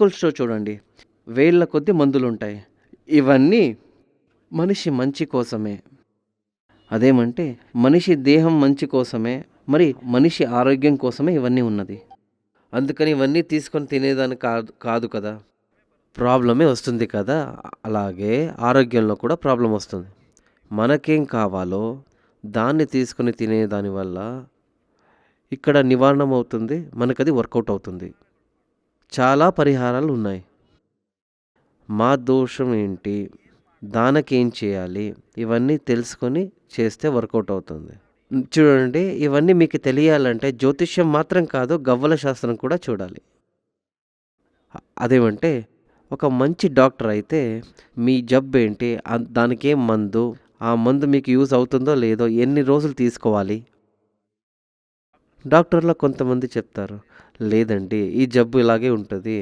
Medical store చూడండి. వేల కొద్దీ మందులుంటాయి. ఇవన్నీ మనిషి మంచి కోసమే. అదేమంటే మనిషి దేహం మంచి కోసమే, మరి మనిషి ఆరోగ్యం కోసమే ఇవన్నీ ఉన్నది. అందుకని ఇవన్నీ తీసుకొని తినేదాన్ని కాదు కాదు కదా! ప్రాబ్లమే వస్తుంది కదా! అలాగే ఆరోగ్యంలో కూడా ప్రాబ్లమ్ వస్తుంది. మనకేం కావాలో దాన్ని తీసుకొని తినేదాని వల్ల ఇక్కడ నివారణమవుతుంది. మనకది వర్కౌట్ అవుతుంది. చాలా పరిహారాలున్నాయి. మా దోషం ఏంటి? దానికేం చేయాలి? ఇవన్నీ తెలుసుకొని చేస్తే వర్కౌట్ అవుతుంది. చూడండి, ఇవన్నీ మీకు తెలియాలంటే జ్యోతిష్యం మాత్రం కాదు, గవ్వల శాస్త్రం కూడా చూడాలి. అదేమంటే ఒక మంచి డాక్టర్ అయితే మీ జబ్బేంటి? దానికేం మందు? ఆ మందు మీకు యూజ్ అవుతుందో లేదో, ఎన్ని రోజులు తీసుకోవాలి? డాక్టర్‌లో కొంతమంది చెప్తారు, లేదండి ఈ జబ్బు ఇలాగే ఉంటది.